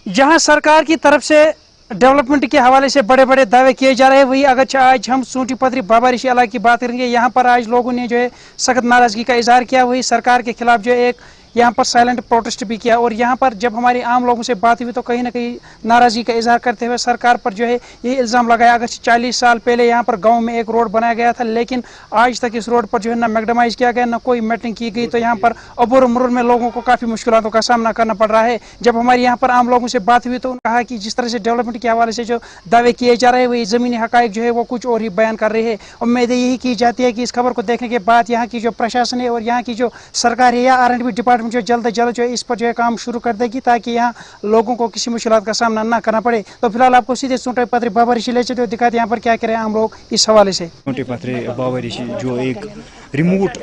जहां सरकार की तरफ से डेवलपमेंट के हवाले से बड़े बड़े दावे किए जा रहे हैं, वही अगर आज हम सूटी पथरी बाबा ऋषि इलाके की बात करेंगे, यहाँ पर आज लोगों ने जो है सख्त नाराजगी का इजहार किया। वही सरकार के खिलाफ जो है एक यहाँ पर साइलेंट प्रोटेस्ट भी किया। और यहाँ पर जब हमारी आम लोगों से बात हुई तो कहीं ना कहीं नाराजगी का इजहार करते हुए सरकार पर जो है ये इल्ज़ाम लगाया, अगर 40 साल पहले यहाँ पर गांव में एक रोड बनाया गया था, लेकिन आज तक इस रोड पर जो है ना मैगडमाइज किया गया, ना कोई मेटिंग की गई, तो यहाँ पर अबूर मुरुर में लोगों को काफ़ी मुश्किलों का सामना करना पड़ रहा है। जब हमारी यहाँ पर आम लोगों से बात हुई तो उन्होंने कहा कि जिस तरह से डेवलपमेंट के हवाले से जो दावे किए जा रहे हैं, वही ज़मीनी हक़ाइक़ जो है वो कुछ और ही बयान कर रहे हैं। उम्मीद यही की जाती है कि इस खबर को देखने के बाद यहाँ की जो प्रशासन है और यहाँ की जो सरकार है या R&B डिपार्टमेंट जो जल्द से जल्द जो है इस पर जो है काम शुरू कर देगी, ताकि यहाँ लोगों को किसी मुश्किलात का सामना ना करना पड़े। तो फिलहाल आपको सीधे सूटी पथरी बाबा ऋषि ले चलते दिखाते यहाँ पर क्या करें हम लोग इस हवाले से। सूटी पथरी बाबा ऋषि जो एक रिमोट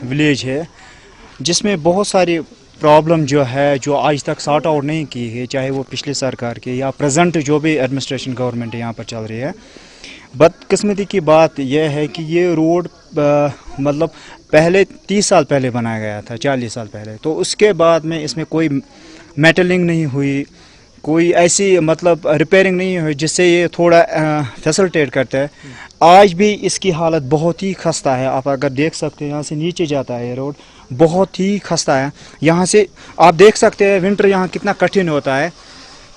विलेज है, जिसमें बहुत सारी प्रॉब्लम जो है जो आज तक सॉर्ट आउट नहीं की है, चाहे वो पिछले सरकार के या प्रेजेंट जो भी एडमिनिस्ट्रेशन गवर्नमेंट यहाँ पर चल रही है। बदकिस्मती की बात यह है कि ये रोड मतलब पहले 30 साल पहले बनाया गया था, 40 साल पहले, तो उसके बाद में इसमें कोई मेटलिंग नहीं हुई, कोई ऐसी मतलब रिपेयरिंग नहीं हुई जिससे ये थोड़ा फैसिलिटेट करता है। आज भी इसकी हालत बहुत ही खस्ता है। आप अगर देख सकते हैं यहाँ से नीचे जाता है ये रोड, बहुत ही खस्ता है। यहाँ से आप देख सकते हैं विंटर यहाँ कितना कठिन होता है।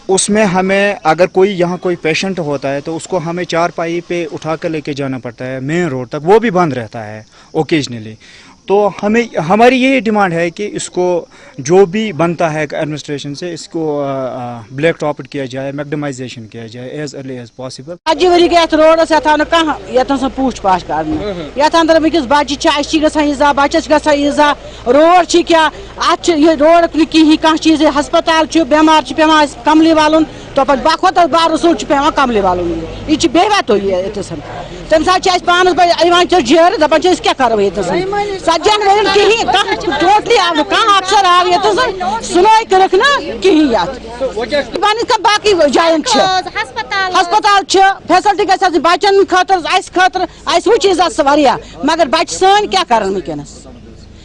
उसमें हमें अगर कोई यहाँ कोई पेशेंट होता है तो उसको हमें चारपाई पे उठा कर लेके जाना पड़ता है मेन रोड तक, वो भी बंद रहता है ओकेजनली। तो हमें हमारी यही डिमांड है कि इसको जो भी बनता है एडमिनिस्ट्रेशन से, इसको ब्लैक टॉप किया जाए, मैगडमाइजेशन किया जाए एज अर्ली एज पॉसिबल। अज वरी गए रोडस ये पूछ पाछ कर ये अंदर वस बच्चे गजा बच्चस गजा ईजा रोड क्या ये रोड कहीं कह चीज हस्पताल बेमार पे कमली वालन तो बखत बार रसूल पे कमली वालन यह बेवा तो ये तम सात पान जेर दपान क्या करो ये सज्जन वो कहीं टोटली आव कह अफसर आव ये सुनाई कर कहीं बाकी जायन हस्पताल फैसिलिटी गई बचन खतर वो चीज मगर बच्चे सन क्या कर वनस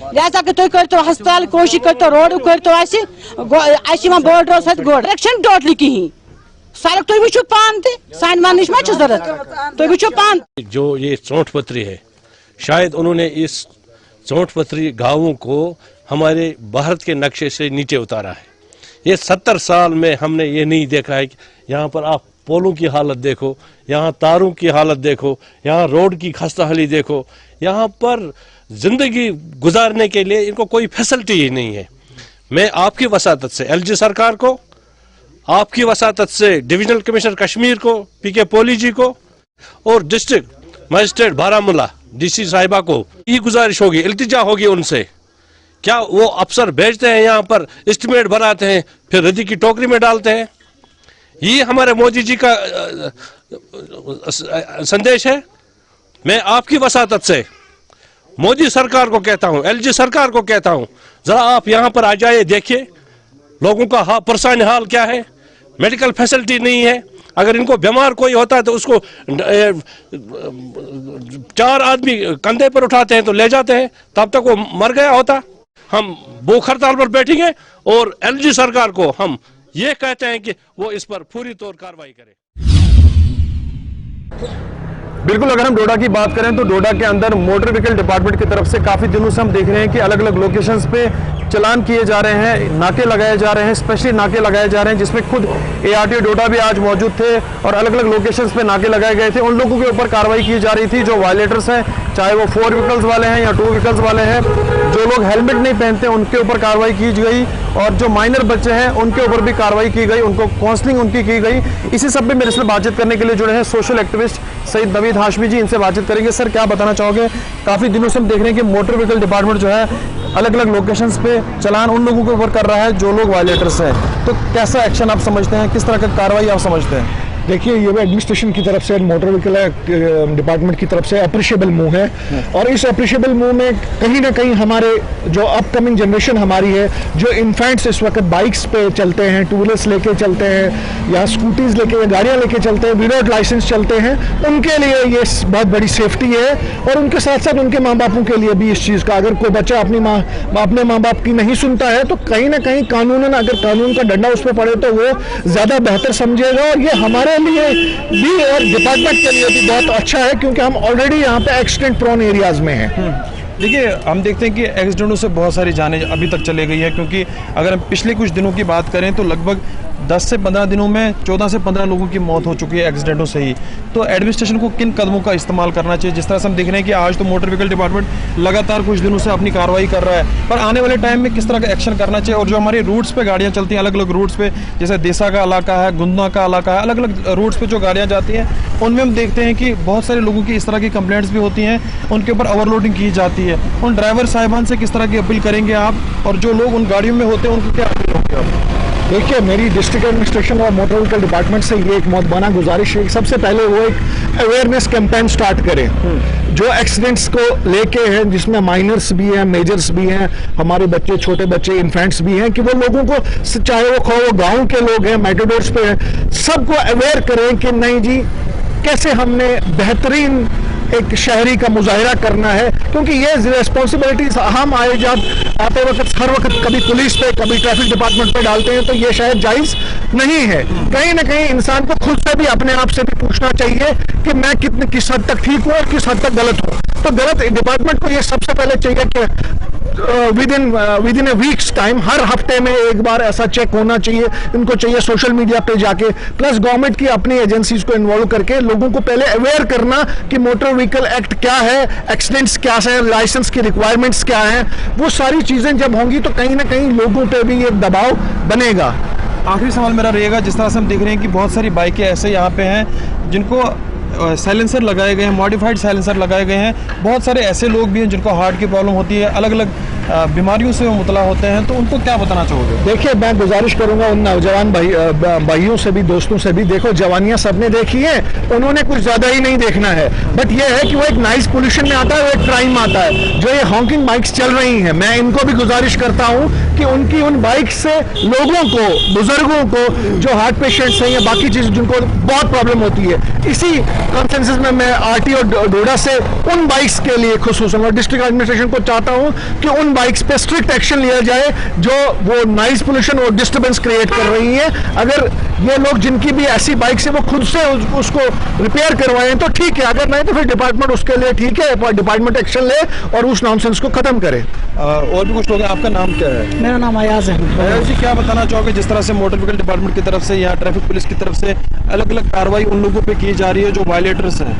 लिहाजा कि तुम करो हस्पताल कोशिश करो रोड करो बोर्ड रोड डायरेक्शन टोटली कहीं सड़क तुम वो पान सान मन मा जरूरत तुम वो पान। जो ये चौंठ पथरी है, शायद उन्होंने इस चौंठ पथरी गांवों को हमारे भारत के नक्शे से नीचे उतारा है। ये 70 साल में हमने ये नहीं देखा है कि यहाँ पर आप पोलों की हालत देखो, यहाँ तारों की हालत देखो, यहाँ रोड की खस्ताहाली देखो, यहाँ पर जिंदगी गुजारने के लिए इनको कोई फैसिलिटी ही नहीं है। मैं आपकी वसातत से LG सरकार को, आपकी वसातत से डिविजनल कमिश्नर कश्मीर को, PK पोली जी को और डिस्ट्रिक्ट मजिस्ट्रेट बारामूला DC साहिबा को ये गुजारिश होगी, इल्तिजा होगी उनसे, क्या वो अफसर भेजते हैं यहाँ पर एस्टिमेट बनाते हैं फिर रद्दी की टोकरी में डालते हैं? ये हमारे मोदी जी का संदेश है। मैं आपकी वसातत से मोदी सरकार को कहता हूँ, LG सरकार को कहता हूँ, जरा आप यहाँ पर आ जाइए, देखिए लोगों का परेशान हाल क्या है। मेडिकल फैसिलिटी नहीं है, अगर इनको बीमार कोई होता है तो उसको 4 आदमी कंधे पर उठाते हैं तो ले जाते हैं, तब तक वो मर गया होता। हम भूख हड़ताल पर बैठेंगे और LG सरकार को हम ये कहते हैं कि वो इस पर पूरी तौर कार्रवाई करे। बिल्कुल, अगर हम डोडा की बात करें तो डोडा के अंदर मोटर व्हीकल डिपार्टमेंट की तरफ से काफ़ी दिनों से हम देख रहे हैं कि अलग अलग लोकेशंस पे चलान किए जा रहे हैं, नाके लगाए जा रहे हैं, स्पेशली नाके लगाए जा रहे हैं, जिसमें खुद ARTO डोडा भी आज मौजूद थे और अलग अलग लोकेशंस पे नाके लगाए गए थे। उन लोगों के ऊपर कार्रवाई की जा रही थी जो वायलेटर्स हैं, चाहे वो 4 व्हीकल्स वाले हैं या 2 व्हीकल्स वाले हैं। जो लोग हेलमेट नहीं पहनते उनके ऊपर कार्रवाई की गई और जो माइनर बच्चे हैं उनके ऊपर भी कार्रवाई की गई, उनको काउंसलिंग उनकी की गई। इसी सब में मेरे से बातचीत करने के लिए जुड़े हैं सोशल एक्टिविस्ट सईद नवीद हाशमी जी, इनसे बातचीत करेंगे। सर, क्या बताना चाहोगे? काफ़ी दिनों से हम देख रहे हैं कि मोटर व्हीकल डिपार्टमेंट जो है अलग अलग लोकेशंस पे चलान उन लोगों के ऊपर कर रहा है जो लोग वायलेटर्स हैं, तो कैसा एक्शन आप समझते हैं, किस तरह का कार्रवाई आप समझते हैं? देखिए, ये भी एडमिनिस्ट्रेशन की तरफ से, मोटर व्हीकल डिपार्टमेंट की तरफ से अप्रिशिएबल मूव है। और इस अप्रिशिएबल मूव में कहीं ना कहीं हमारे जो अपकमिंग जनरेशन हमारी है, जो इन्फेंट्स इस वक्त बाइक्स पे चलते हैं, टू व्हीलर्स लेके चलते हैं या स्कूटीज लेके या गाड़ियाँ लेके चलते हैं, विदाउट लाइसेंस चलते हैं, उनके लिए ये बहुत बड़ी सेफ्टी है। और उनके साथ साथ उनके माँ बापों के लिए भी इस चीज़ का, अगर कोई बच्चा अपने माँ बाप की नहीं सुनता है तो कहीं ना कहीं कानूनन अगर कानून का डंडा उस पर पड़े तो वो ज़्यादा बेहतर समझेगा। और ये हमारे लिए भी और डिपार्टमेंट के लिए भी बहुत अच्छा है, क्योंकि हम ऑलरेडी यहाँ पे एक्सीडेंट प्रोन एरियाज में हैं। देखिए, हम देखते हैं कि एक्सीडेंटों से बहुत सारी जानें अभी तक चले गई है, क्योंकि अगर हम पिछले कुछ दिनों की बात करें तो लगभग 10 से 15 दिनों में 14 से 15 लोगों की मौत हो चुकी है एक्सीडेंटों से ही। तो एडमिनिस्ट्रेशन को किन कदमों का इस्तेमाल करना चाहिए? जिस तरह से हम देख रहे हैं कि आज तो मोटर व्हीकल डिपार्टमेंट लगातार कुछ दिनों से अपनी कार्रवाई कर रहा है, पर आने वाले टाइम में किस तरह का एक्शन करना चाहिए? और जो हमारे रूट्स पे गाड़ियाँ चलती हैं, अलग अलग रूट्स पे, जैसे देसा का इलाका है, गुंदना का इलाका है, अलग अलग रूट्स पे जो गाड़ियाँ जाती हैं, उनमें हम देखते हैं कि बहुत सारे लोगों की इस तरह की कंप्लेंट्स भी होती हैं, उनके ऊपर ओवरलोडिंग की जाती है। उन ड्राइवर साहिबान से किस तरह की अपील करेंगे आप, और जो लोग उन गाड़ियों में होते हैं उनको क्या अपील होगी आप? देखिए, मेरी डिस्ट्रिक्ट एडमिनिस्ट्रेशन और मोटर व्हीकल डिपार्टमेंट से ये एक मौतबाना गुजारिश है कि सबसे पहले वो एक अवेयरनेस कैंपेन स्टार्ट करें जो एक्सीडेंट्स को लेके हैं, जिसमें माइनर्स भी हैं, मेजर्स भी हैं, हमारे बच्चे, छोटे बच्चे, इन्फेंट्स भी हैं, कि वो लोगों को, चाहे वो गाँव के लोग हैं, मेटाडोर्स पे हैं, सबको अवेयर करें कि नहीं जी, कैसे हमने बेहतरीन एक शहरी का मुजाहिरा करना है। क्योंकि ये रिस्पॉन्सिबिलिटीज हम आते वक्त हर वक्त कभी पुलिस पे, कभी ट्रैफिक डिपार्टमेंट पे डालते हैं, तो ये शायद जायज़ नहीं है। कहीं ना कहीं इंसान को खुद से भी, अपने आप से भी पूछना चाहिए कि मैं किस हद तक ठीक हूँ और किस हद तक गलत हूँ। तो गलत डिपार्टमेंट को ये सबसे पहले चाहिए कि within a week's time, हर हफ्ते में एक बार ऐसा चेक होना चाहिए। इनको चाहिए सोशल मीडिया पे जाके, प्लस गवर्नमेंट की अपनी एजेंसीज को इन्वॉल्व करके लोगों को पहले अवेयर करना कि मोटर व्हीकल एक्ट क्या है, एक्सीडेंट्स क्या है, लाइसेंस की रिक्वायरमेंट्स क्या है। वो सारी चीज़ें जब होंगी तो कहीं ना कहीं लोगों पे भी एक दबाव बनेगा। आखिरी सवाल मेरा रहेगा, जिस तरह से हम देख रहे हैं कि बहुत सारी बाइकें ऐसे यहाँ पे हैं जिनको साइलेंसर लगाए गए हैं, मॉडिफाइड साइलेंसर लगाए गए हैं। बहुत सारे ऐसे लोग भी हैं जिनको हार्ट की प्रॉब्लम होती है, अलग अलग बीमारियों से वो मुतला होते हैं, तो उनको क्या बताना चाहोगे? देखिए, मैं गुजारिश करूंगा उन नौजवान भाइयों से भी, दोस्तों से भी, देखो जवानियां सबने देखी है, उन्होंने कुछ ज़्यादा ही नहीं देखना है। बट ये है कि वो एक नाइस पोल्यूशन में आता है, वो एक क्राइम आता है। जो ये हॉकिंग बाइक्स चल रही हैं, मैं इनको भी गुजारिश करता हूँ कि उनकी उन बाइक से लोगों को, बुजुर्गों को, जो हार्ट पेशेंट्स हैं या बाकी चीज़ जिनको बहुत प्रॉब्लम होती है, इसी कॉन्सेंसस में मैं आरटीओ डोडा से उन बाइक्स के लिए खुसूसन और डिस्ट्रिक्ट एडमिनिस्ट्रेशन को चाहता हूँ कि उन बाइक्स पे स्ट्रिक्ट एक्शन लिया जाए जो वो नॉइज पोल्यूशन और डिस्टर्बेंस क्रिएट कर रही है। अगर ये लोग जिनकी भी ऐसी बाइक से वो खुद से उसको रिपेयर करवाएं तो ठीक है, अगर नहीं तो फिर डिपार्टमेंट उसके लिए ठीक है, डिपार्टमेंट एक्शन ले और उस नॉनसेंस को खत्म करे। और भी कुछ लोग हैं, आपका नाम क्या है? मेरा नाम अयाज है। अयाज जी, क्या बताना चाहोगे जिस तरह से मोटर व्हीकल डिपार्टमेंट की तरफ से या ट्रैफिक पुलिस की तरफ से अलग अलग कार्रवाई उन लोगों पे की जा रही है जो वायलेटर्स हैं?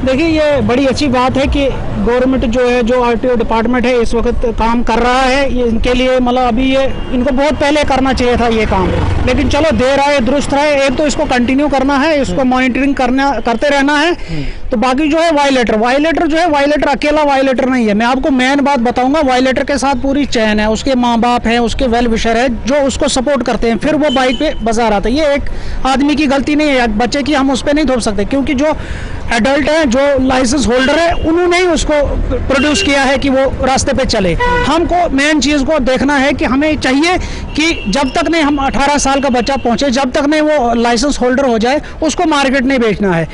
देखिए, ये बड़ी अच्छी बात है कि गवर्नमेंट जो है, जो आरटीओ डिपार्टमेंट है, इस वक्त काम कर रहा है। ये इनके लिए मतलब अभी ये इनको बहुत पहले करना चाहिए था ये काम, लेकिन चलो देर आए दुरुस्त रहे। एक तो इसको कंटिन्यू करना है, इसको मॉनिटरिंग करते रहना है। तो बाकी जो है वायलेटर जो है, वायलेटर अकेला वायलेटर नहीं है। मैं आपको मेन बात बताऊंगा, वायलेटर के साथ पूरी चैन है, उसके माँ बाप हैं, उसके वेल विशर है जो उसको सपोर्ट करते हैं, फिर वो बाइक पे बाजार आता है। ये एक आदमी की गलती नहीं है, बच्चे की हम उस पर नहीं थोप सकते, क्योंकि जो एडल्ट है, जो लाइसेंस होल्डर है, उन्होंने ही उसको प्रोड्यूस किया है कि वो रास्ते पे चले। हमको मेन चीज़ को देखना है कि हमें चाहिए कि जब तक नहीं हम 18 साल का बच्चा पहुंचे, जब तक नहीं वो लाइसेंस होल्डर हो जाए, उसको मार्केट नहीं बेचना है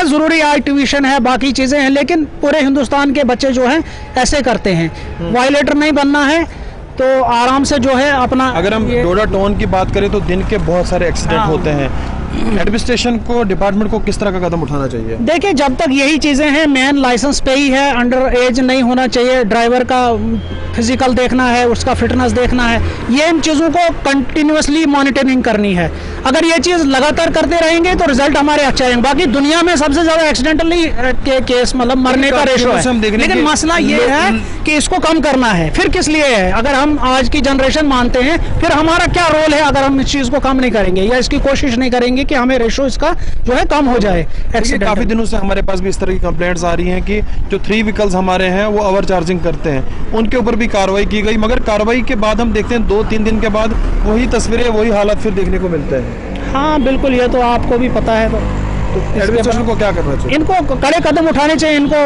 ज़रूरी। आज ट्यूशन है, बाकी चीज़ें हैं, लेकिन पूरे हिंदुस्तान के बच्चे जो हैं ऐसे करते हैं। वायलेटर नहीं बनना है तो आराम से जो है अपना। अगर हम डोडा टाउन की बात करें तो दिन के बहुत सारे एक्सीडेंट होते हैं, एडमिनिस्ट्रेशन को, डिपार्टमेंट को किस तरह का कदम उठाना चाहिए? देखिए, जब तक यही चीज़ें हैं, मेन लाइसेंस पे ही है, अंडर एज नहीं होना चाहिए, ड्राइवर का फिजिकल देखना है, उसका फिटनेस देखना है, ये इन चीज़ों को कंटिन्यूसली मॉनिटरिंग करनी है। अगर ये चीज़ लगातार करते रहेंगे तो रिजल्ट हमारे अच्छे आएंगे। बाकी दुनिया में सबसे ज़्यादा एक्सीडेंटली के केस मतलब मरने का रेशो है, लेकिन मसला ये है कि इसको कम करना है। फिर किस लिए है? अगर हम आज की जनरेशन मानते हैं, फिर हमारा क्या रोल है अगर हम इस चीज़ को कम नहीं करेंगे या इसकी कोशिश नहीं करेंगे कि हमें रेशो इसका जो है कम हो जाए। काफी दिनों से हमारे पास भी इस तरह की कंप्लेंट्स आ रही हैं कि जो 3 व्हीकल्स हमारे हैं वो ओवर चार्जिंग करते हैं, उनके ऊपर भी कार्रवाई की गई, मगर कार्रवाई के बाद हम देखते हैं 2-3 दिन के बाद वही तस्वीरें, वही हालत फिर देखने को मिलते हैं। हाँ बिल्कुल, ये तो आपको भी पता है। तो एडमिनिस्ट्रेशन को क्या करना चाहिए? इनको कड़े कदम उठाने चाहिए। इनको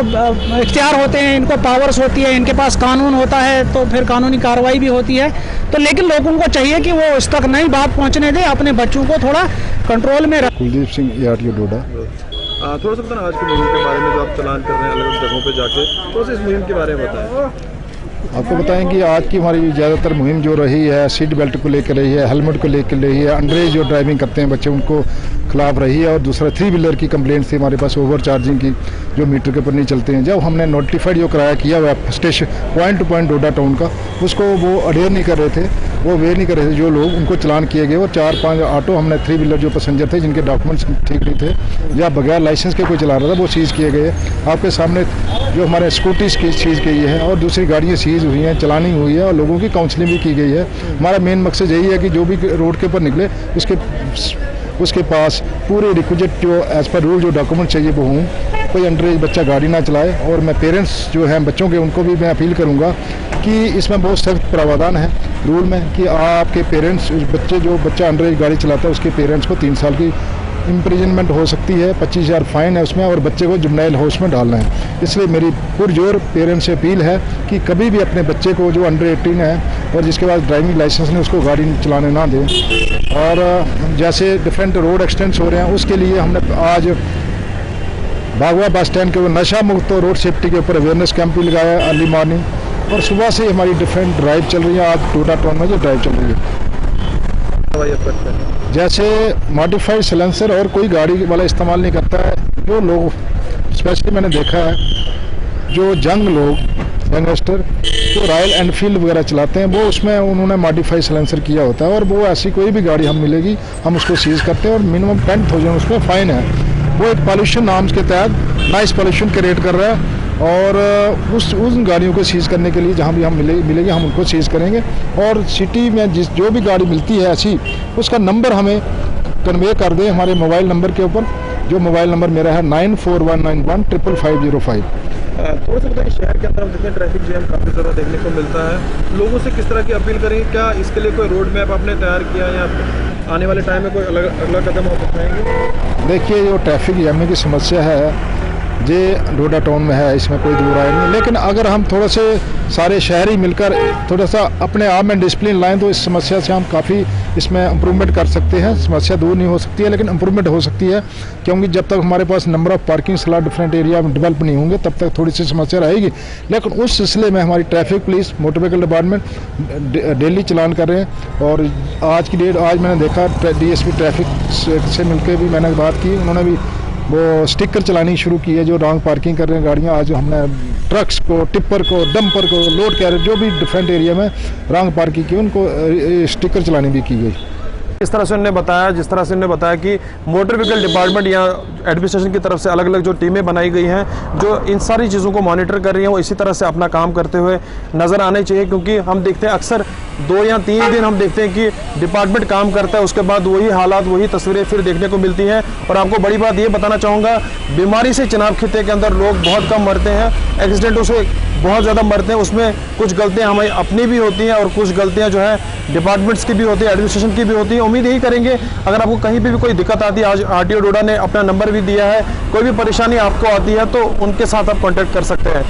इख्तियार होते हैं, इनको पावर्स होती है, इनके पास कानून होता है, तो फिर कानूनी कार्रवाई भी होती है। तो लेकिन लोगों को चाहिए कि वो इस तक नई बात पहुंचने दें, अपने बच्चों को थोड़ा कंट्रोल में रखें। कुलदीप सिंह ARTO डोडा। थोड़ा सा बताना आज की मुहिम के बारे में, जो आप चलान कर रहे हैं अलग अलग जगहों पे जाके, थोड़ा सा इस मुहिम के बारे में बताएं। आपको बताएं कि आज की हमारी ज़्यादातर मुहिम जो रही है सीट बेल्ट को लेकर रही है, हेलमेट को लेकर रही है, अंडरएज जो ड्राइविंग करते हैं बच्चे उनको खिलाफ रही है, और दूसरा 3 व्हीलर की कंप्लेंट थी हमारे पास ओवर चार्जिंग की, जो मीटर के ऊपर नहीं चलते हैं। जब हमने नोटिफाइड जो कराया किया हुआ स्टेशन पॉइंट टू पॉइंट डोडा टाउन का, उसको वो अडेयर नहीं कर रहे थे, वो अवेयर नहीं कर रहे थे जो लोग, उनको चलान किए गए। और 4-5 ऑटो हमने 3 व्हीलर जो पैसेंजर थे जिनके डॉक्यूमेंट्स ठीक नहीं थे या बगैर लाइसेंस के कोई चला रहा था, वो सीज़ किए गए। आपके सामने जो हमारे स्कूटी सीज़ की है और दूसरी गाड़ियाँ सीज़ हुई हैं, चलानी हुई है और लोगों की काउंसलिंग भी की गई है। हमारा मेन मकसद यही है कि जो भी रोड के ऊपर निकले उसके पास पूरे रिक्विजिट जो एज़ पर रूल जो डॉक्यूमेंट चाहिए वो हों, कोई अंडरएज बच्चा गाड़ी ना चलाए। और मैं पेरेंट्स जो हैं बच्चों के, उनको भी मैं अपील करूंगा कि इसमें बहुत सख्त प्रावधान है रूल में कि आपके पेरेंट्स, बच्चा अंडरएज गाड़ी चलाता है उसके पेरेंट्स को 3 साल की इम्प्रिजनमेंट हो सकती है, 25,000 फाइन है उसमें, और बच्चे को जुवेनाइल हाउस में डालना है। इसलिए मेरी पुरजोर पेरेंट्स से अपील है कि कभी भी अपने बच्चे को जो अंडर 18 है और जिसके पास ड्राइविंग लाइसेंस नहीं, उसको गाड़ी चलाने ना दें। और जैसे डिफरेंट रोड एक्सीडेंट्स हो रहे हैं, उसके लिए हमने आज भागवा बस स्टैंड के ऊपर नशा मुक्त रोड सेफ्टी के ऊपर अवेयरनेस कैंप भी लगाया है अर्ली मॉर्निंग, और सुबह से हमारी डिफरेंट ड्राइव चल रही है। आज डोडा टाउन में जो ड्राइव चल रही है, जैसे मॉडिफाइड सिलेंसर और कोई गाड़ी वाला इस्तेमाल नहीं करता है। जो लोग स्पेशली मैंने देखा है, जो यंगस्टर जो रॉयल एनफील्ड वगैरह चलाते हैं, वो उसमें उन्होंने मॉडिफाइड सिलेंसर किया होता है, और वो ऐसी कोई भी गाड़ी हम मिलेगी हम उसको सीज करते हैं, और मिनिमम 10,000 उसमें फ़ाइन है। वो एक पॉल्यूशन नॉर्म्स के तहत नॉइस पॉल्यूशन क्रिएट कर रहा है, और उन गाड़ियों को सीज़ करने के लिए जहाँ भी हम मिलेंगे हम उनको सीज़ करेंगे। और सिटी में जो भी गाड़ी मिलती है ऐसी, उसका नंबर हमें कन्वे कर दें हमारे मोबाइल नंबर के ऊपर, जो मोबाइल नंबर मेरा है 9419155505। थोड़ा सा बताइए, शहर के अंदर हम देखते हैं ट्रैफिक जैम काफ़ी ज़्यादा देखने को मिलता है, लोगों से किस तरह की अपील करेंगे? क्या इसके लिए कोई रोड मैप आपने तैयार किया, या आने वाले टाइम में कोई अगला कदम आप उठाएंगे? देखिए, जो ट्रैफिक जैम की समस्या है ये डोडा टाउन में है, इसमें कोई दूर आए नहीं। लेकिन अगर हम थोड़ा से सारे शहरी मिलकर थोड़ा सा अपने आप में डिसिप्लिन लाएं, तो इस समस्या से हम काफ़ी इसमें इम्प्रूवमेंट कर सकते हैं। समस्या दूर नहीं हो सकती है, लेकिन इम्प्रूवमेंट हो सकती है, क्योंकि जब तक हमारे पास number of parking slot different area में डेवलप नहीं होंगे, तब तक थोड़ी सी समस्या रहेगी। लेकिन उस सिलसिले में हमारी traffic police, motor vehicle department daily challan कर रहे हैं। और आज की डेट, आज मैंने देखा DSP ट्रैफिक से मिलकर भी मैंने बात की, उन्होंने भी वो स्टिकर चलानी शुरू की है जो रॉन्ग पार्किंग कर रहे हैं गाड़ियाँ। आज हमने ट्रक्स को, टिप्पर को, डंपर को, लोड कैरियर जो भी डिफरेंट एरिया में रॉन्ग पार्किंग की, उनको स्टिकर चलानी भी की गई। जिस तरह से उन्होंने बताया कि मोटर व्हीकल डिपार्टमेंट या एडमिनिस्ट्रेशन की तरफ से अलग अलग जो टीमें बनाई गई हैं, जो इन सारी चीज़ों को मॉनिटर कर रही हैं, वो इसी तरह से अपना काम करते हुए नज़र आने चाहिए। क्योंकि हम देखते हैं अक्सर 2 या 3 दिन हम देखते हैं कि डिपार्टमेंट काम करता है, उसके बाद वही हालात, वही तस्वीरें फिर देखने को मिलती हैं। और आपको बड़ी बात ये बताना चाहूँगा, बीमारी से चिनाब खित्ते के अंदर लोग बहुत कम मरते हैं, एक्सीडेंटों से बहुत ज़्यादा मरते हैं। उसमें कुछ गलतियाँ हमारी अपनी भी होती हैं और कुछ गलतियाँ जो है डिपार्टमेंट्स की भी होती है, एडमिनिस्ट्रेशन की भी होती है। उम्मीद यही करेंगे, अगर आपको कहीं पे भी कोई दिक्कत आती है, आज RTO डोडा ने अपना नंबर भी दिया है, कोई भी परेशानी आपको आती है तो उनके साथ आप कांटेक्ट कर सकते हैं।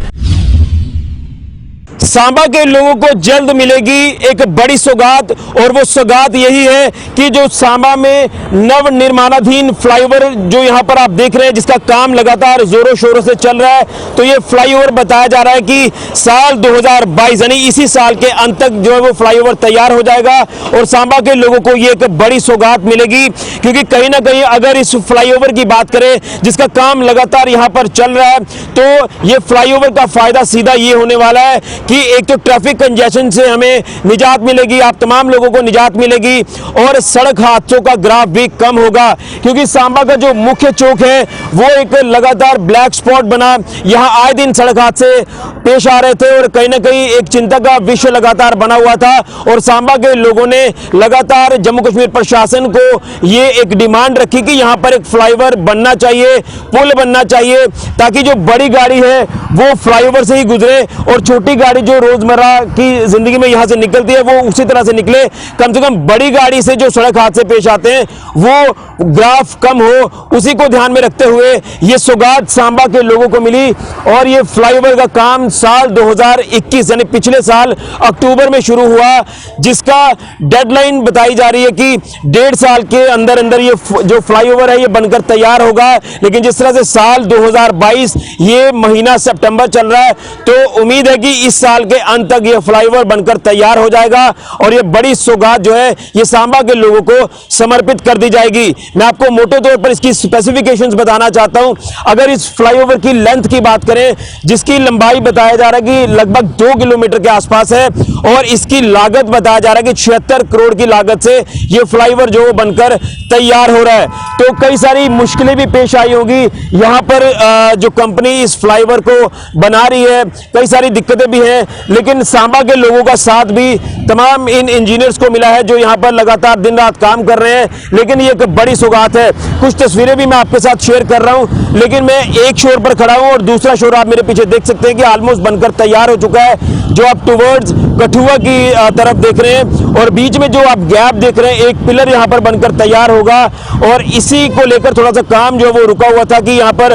सांबा के लोगों को जल्द मिलेगी एक बड़ी सौगात, और वो सौगात यही है कि जो सांबा में नव निर्माणाधीन फ्लाईओवर जो यहां पर आप देख रहे हैं, जिसका काम लगातार जोरों शोरों से चल रहा है, तो ये फ्लाईओवर बताया जा रहा है कि साल 2022 यानी इसी साल के अंत तक जो है वो फ्लाईओवर तैयार हो जाएगा। और सांबा के लोगों को ये एक बड़ी सौगात मिलेगी, क्योंकि कहीं ना कहीं अगर इस फ्लाईओवर की बात करें जिसका काम लगातार यहां पर चल रहा है, तो ये फ्लाईओवर का फायदा सीधा ये होने वाला है कि एक तो ट्रैफिक कंजेशन से हमें निजात मिलेगी, आप तमाम लोगों को निजात मिलेगी, और सड़क हादसों का ग्राफ भी कम होगा। क्योंकि सांबा का जो मुख्य चौक है वो एक लगातार ब्लैक स्पॉट बना, यहां आए दिन सड़क हादसे पेश आ रहे थे, और कहीं ना कहीं एक चिंता का विषय लगातार बना हुआ था। और सांबा के लोगों ने लगातार जम्मू कश्मीर प्रशासन को ये एक डिमांड रखी कि यहां पर एक फ्लाईओवर बनना चाहिए, पुल बनना चाहिए, ताकि जो बड़ी गाड़ी है वो फ्लाईओवर से ही गुजरे और छोटी गाड़ी जो रोजमर्रा की जिंदगी में यहाँ से निकलती है वो उसी तरह से निकले, कम से कम बड़ी गाड़ी से जो सड़क हादसे पेश आते हैं वो ग्राफ कम हो, उसी को ध्यान में रखते हुए ये सौगात सांबा के लोगों को मिली। और ये फ्लाईओवर का काम साल 2021 यानी पिछले साल अक्टूबर में शुरू हुआ, जिसका डेडलाइन बताई जा रही है कि 1.5 साल के अंदर अंदर ये जो फ्लाईओवर है ये बनकर तैयार होगा। लेकिन जिस तरह से साल 2022 ये महीना सितंबर चल रहा है, तो उम्मीद है कि इस साल के अंत तक ये फ्लाईओवर बनकर तैयार हो जाएगा और ये बड़ी सौगात जो है ये सांबा के लोगों को समर्पित कर दी जाएगी। मैं आपको मोटे तौर पर इसकी स्पेसिफिकेशंस बताना चाहता हूं। अगर इस फ्लाईओवर की लेंथ की बात करें, जिसकी लंबाई बताया जा रहा है कि लगभग 2 किलोमीटर के आसपास है, और इसकी लागत बताया जा रहा है कि 76 करोड़ की लागत से ये फ्लाईओवर जो बनकर तैयार हो रहा है। तो कई सारी मुश्किलें भी पेश आई होगी यहाँ पर जो कंपनी इस फ्लाईओवर को बना रही है, कई सारी दिक्कतें भी हैं, लेकिन सांबा के लोगों का साथ भी तमाम इन इंजीनियर्स को मिला है जो यहाँ पर लगातार दिन रात काम कर रहे हैं। लेकिन ये एक बड़ी सौगात है। कुछ तस्वीरें भी मैं आपके साथ शेयर कर रहा हूँ, लेकिन मैं एक शोर पर खड़ा हूँ और दूसरा शोर आप मेरे पीछे देख सकते हैं कि ऑलमोस्ट बनकर तैयार हो चुका है, जो आप टुवर्ड्स कठुआ की तरफ देख रहे हैं। और बीच में जो आप गैप देख रहे हैं, एक पिलर यहाँ पर बनकर तैयार होगा, और इसी को लेकर थोड़ा सा काम जो वो रुका हुआ था कि यहाँ पर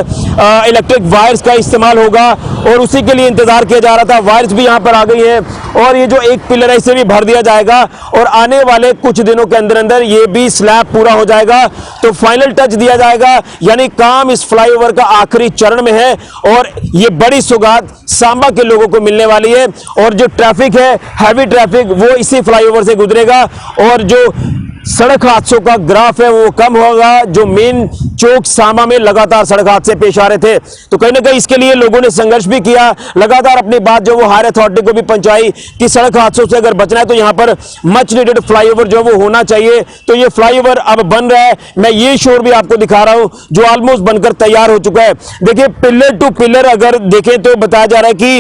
इलेक्ट्रिक वायर्स का इस्तेमाल होगा, और उसी के लिए इंतजार किया जा रहा था। वायर्स भी यहाँ पर आ गई है, और ये जो एक पिलर है इसे भी भर दिया जाएगा, और आने वाले कुछ दिनों के अंदर अंदर ये भी स्लैब पूरा हो जाएगा, तो फाइनल टच दिया जाएगा। यानी काम इस फ्लाईओवर का आखिरी चरण में है, और ये बड़ी सौगात सांबा के लोगों को मिलने वाली है। और जो ट्रैफिक है, हैवी ट्रैफिक, वो इसी फ्लाईओवर से गुजरेगा, और जो सड़क हादसों का ग्राफ है वो कम होगा। जो मेन चौक सांबा में लगातार सड़क हादसे पेश आ रहे थे, तो कहीं ना कहीं इसके लिए लोगों ने संघर्ष भी किया, लगातार अपनी बात जो वो हायर अथॉरिटी को भी पहुंचाई कि सड़क हादसों से अगर बचना है तो यहाँ पर मच नीडेड फ्लाईओवर जो वो होना चाहिए। तो ये फ्लाईओवर अब बन रहा है। मैं ये शोर भी आपको दिखा रहा हूँ जो ऑलमोस्ट बनकर तैयार हो चुका है। देखिए, पिलर टू पिलर अगर देखें तो बताया जा रहा है कि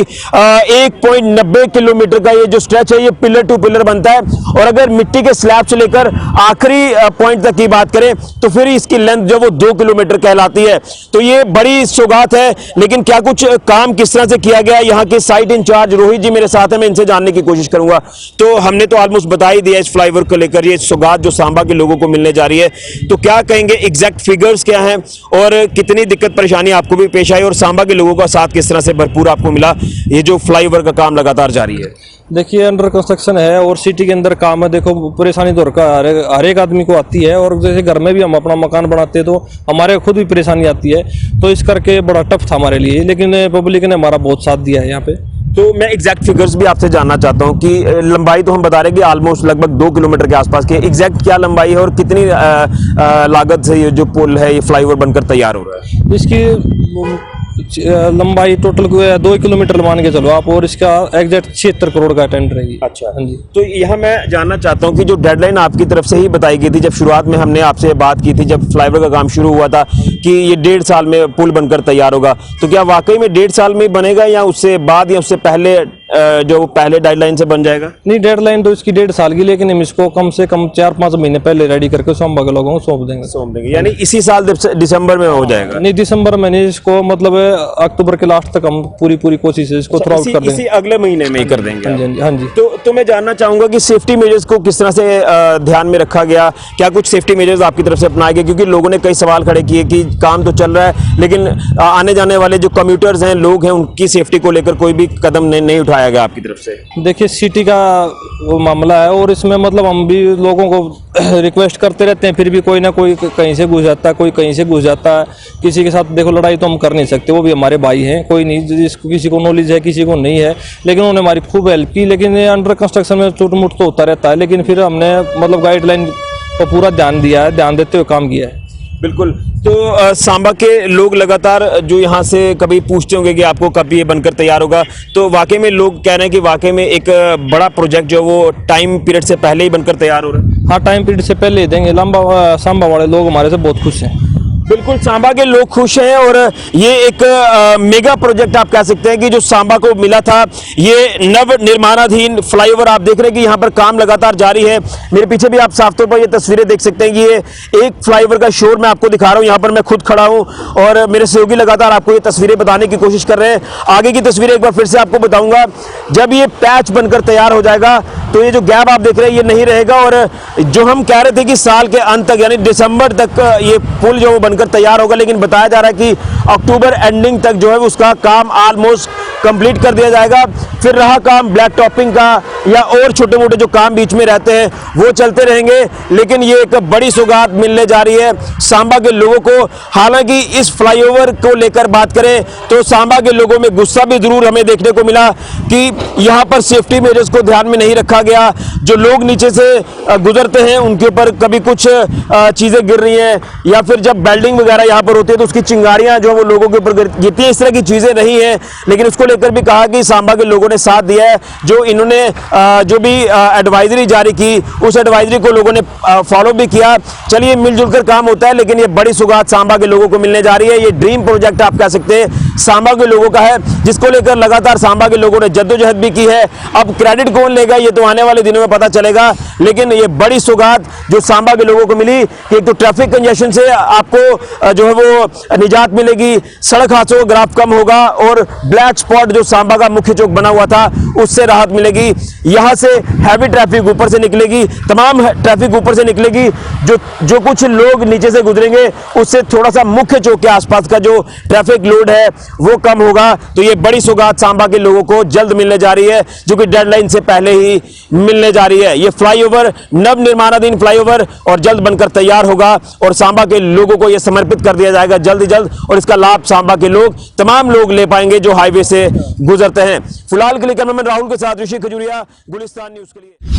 1.90 किलोमीटर का ये जो स्ट्रेच है ये पिलर टू पिलर बनता है। और अगर मिट्टी के स्लैब से लेकर आखिरी पॉइंट तक की बात करें तो फिर इसकी लेंथ जो वो 2 किलोमीटर कहलाती है। तो ये बड़ी सौगात है। लेकिन क्या कुछ काम किस तरह से किया गया, यहाँ के साइट इंचार्ज रोहित जी मेरे साथ है, मैं इनसे जानने की कोशिश करूंगा। तो हमने तो ऑलमोस्ट बता ही दिया इस फ्लाईओवर को लेकर, ये सौगात जो सांबा के लोगों को मिलने जा रही है, तो क्या कहेंगे, एग्जैक्ट फिगर्स क्या हैं और कितनी दिक्कत परेशानी आपको भी पेश आई, और सांबा के लोगों का साथ किस तरह से भरपूर आपको मिला, ये जो फ्लाईओवर का काम लगातार जारी है? देखिए, अंडर कंस्ट्रक्शन है और सिटी के अंदर काम है। देखो, परेशानी तो हर एक आदमी को आती है, और जैसे घर में भी हम अपना मकान बनाते हैं तो हमारे खुद भी परेशानी आती है, तो इस करके बड़ा टफ था हमारे लिए। लेकिन पब्लिक ने हमारा बहुत साथ दिया है यहाँ पे। तो मैं एग्जैक्ट फिगर्स भी आपसे जानना चाहता हूँ कि लंबाई तो हम बता रहे हैं कि ऑलमोस्ट लगभग 2 किलोमीटर के आसपास की, एग्जैक्ट क्या लंबाई है और कितनी लागत से ये जो पुल है ये फ्लाईओवर बनकर तैयार हो रहा है? इसकी लंबाई टोटल 2 किलोमीटर मान के चलो आप, और इसका एग्जैक्ट 76 करोड़ का टेंडर है। अच्छा, हाँ जी। तो यहाँ मैं जानना चाहता हूँ कि जो डेडलाइन आपकी तरफ से ही बताई गई थी, जब शुरुआत में हमने आपसे बात की थी, जब फ्लाईओवर का काम शुरू हुआ था कि ये 1.5 साल में पुल बनकर तैयार होगा, तो क्या वाकई में 1.5 साल में बनेगा या उससे बाद या उससे पहले जो पहले डेडलाइन से बन जाएगा? नहीं, डेडलाइन तो इसकी 1.5 साल की, लेकिन हम इसको कम से कम 4-5 महीने पहले रेडी करके सांबा के लोगों को सौंप देंगे। यानी इसी साल दिसंबर में हो जाएगा? नहीं, दिसंबर में नहीं, इसको मतलब अक्टूबर के लास्ट तक हम पूरी कोशिश है इसको थ्रू आउट कर देंगे। इसी अगले महीने में ही कर देंगे? हाँ जी। तो मैं जानना चाहूंगा कि सेफ्टी मेजर्स को किस तरह से ध्यान में रखा गया, क्या कुछ सेफ्टी मेजर्स आपकी तरफ से अपनाए गए? क्योंकि लोगों ने कई सवाल खड़े किए कि काम तो चल रहा है, लेकिन आने जाने वाले जो कम्यूटर्स हैं, लोग हैं, उनकी सेफ्टी को लेकर कोई भी कदम नहीं उठाया गया आपकी तरफ से? देखिए, सिटी का वो मामला है, और इसमें मतलब हम भी लोगों को रिक्वेस्ट करते रहते हैं, फिर भी कोई ना कोई कहीं से घुस जाता है, कोई कहीं से घुस जाता है। किसी के साथ देखो लड़ाई तो हम कर नहीं सकते, वो भी हमारे भाई हैं, कोई नहीं, जिसको किसी को नॉलेज है किसी को नहीं है, लेकिन उन्होंने हमारी खूब हेल्प की। लेकिन अंडर कंस्ट्रक्शन में छोट मोट तो होता रहता है, लेकिन फिर हमने मतलब गाइडलाइन को पूरा ध्यान दिया है, ध्यान देते हुए काम किया है। बिल्कुल। तो सांबा के लोग लगातार जो यहाँ से कभी पूछते होंगे कि आपको कब ये बनकर तैयार होगा, तो वाकई में लोग कह रहे हैं कि वाकई में एक बड़ा प्रोजेक्ट जो वो टाइम पीरियड से पहले ही बनकर तैयार हो रहा है? हाँ, टाइम पीरियड से पहले ही देंगे। सांबा वाले लोग हमारे से बहुत खुश हैं। बिल्कुल सांबा के लोग खुश हैं और ये एक मेगा प्रोजेक्ट आप कह सकते हैं कि जो सांबा को मिला था, ये नव निर्माणाधीन फ्लाईओवर आप देख रहे हैं कि यहाँ पर काम लगातार जारी है। मेरे पीछे भी आप साफ तौर पर ये तस्वीरें देख सकते हैं कि ये एक फ्लाईओवर का शोर मैं आपको दिखा रहा हूँ। यहाँ पर मैं खुद खड़ा हूँ और मेरे सहयोगी लगातार आपको ये तस्वीरें बताने की कोशिश कर रहे हैं। आगे की तस्वीरें एक बार फिर से आपको बताऊंगा। जब ये पैच बनकर तैयार हो जाएगा तो ये जो गैप आप देख रहे हैं ये नहीं रहेगा और जो हम कह रहे थे कि साल के अंत तक यानी दिसंबर तक ये पुल जो बनकर तैयार होगा, लेकिन बताया जा रहा है कि अक्टूबर एंडिंग तक जो है उसका काम ऑलमोस्ट कंप्लीट कर दिया जाएगा। फिर रहा काम ब्लैक टॉपिंग का या और छोटे मोटे जो काम बीच में रहते हैं वो चलते रहेंगे, लेकिन ये एक बड़ी सौगात मिलने जा रही है सांबा के लोगों को। हालांकि इस फ्लाईओवर को लेकर बात करें तो सांबा के लोगों में गुस्सा भी जरूर हमें देखने को मिला कि यहाँ पर सेफ्टी मेजर्स को ध्यान में नहीं रखा गया। जो लोग नीचे से गुजरते हैं उनके ऊपर कभी कुछ चीजें गिर रही हैं या फिर जब बिल्डिंग वगैरह यहाँ पर होती है तो उसकी चिंगारियां जो वो लोगों के ऊपर गिरती हैं। इस तरह की चीजें नहीं है, लेकिन उसको लेकर भी कहा कि सांबा के लोगों ने साथ दिया है। जो इन्होंने जो भी एडवाइजरी जारी की उस एडवाइजरी को लोगों ने फॉलो भी किया। चलिए मिलजुल कर काम होता है, लेकिन ये बड़ी सौगात सांबा के लोगों को मिलने जा रही है। ये ड्रीम प्रोजेक्ट आप कह सकते हैं सांबा के लोगों का है, जिसको लेकर लगातार सांबा के लोगों ने जद्दोजहद भी की है। अब क्रेडिट कौन लेगा ये तो आने वाले दिनों में पता चलेगा, लेकिन ये बड़ी सौगात जो सांबा के लोगों को मिली कि एक तो ट्रैफिक कंजेशन से आपको जो है वो निजात मिलेगी, सड़क हादसों का ग्राफ कम होगा और ब्लैक स्पॉट जो सांबा का मुख्य चौक बना हुआ था उससे राहत मिलेगी। यहां से हैवी ट्रैफिक ऊपर से निकलेगी, तमाम ट्रैफिक ऊपर से निकलेगी। जो कुछ लोग नीचे से गुजरेंगे उससे थोड़ा सा मुख्य चौक के आसपास का जो ट्रैफिक लोड है वो कम होगा। तो ये बड़ी सौगात सांबा के लोगों को जल्द मिलने जा रही है, जो कि डेडलाइन से पहले ही मिलने जा रही है। ये फ्लाईओवर नव निर्माणाधीन फ्लाईओवर और जल्द बनकर तैयार होगा और सांबा के लोगों को यह समर्पित कर दिया जाएगा जल्द ही जल्द, और इसका लाभ सांबा के लोग तमाम लोग ले पाएंगे जो हाईवे से गुजरते हैं। फिलहाल के लिए कैमरामैन राहुल के साथ ऋषि खजूरिया, गुलिस्तान न्यूज के लिए।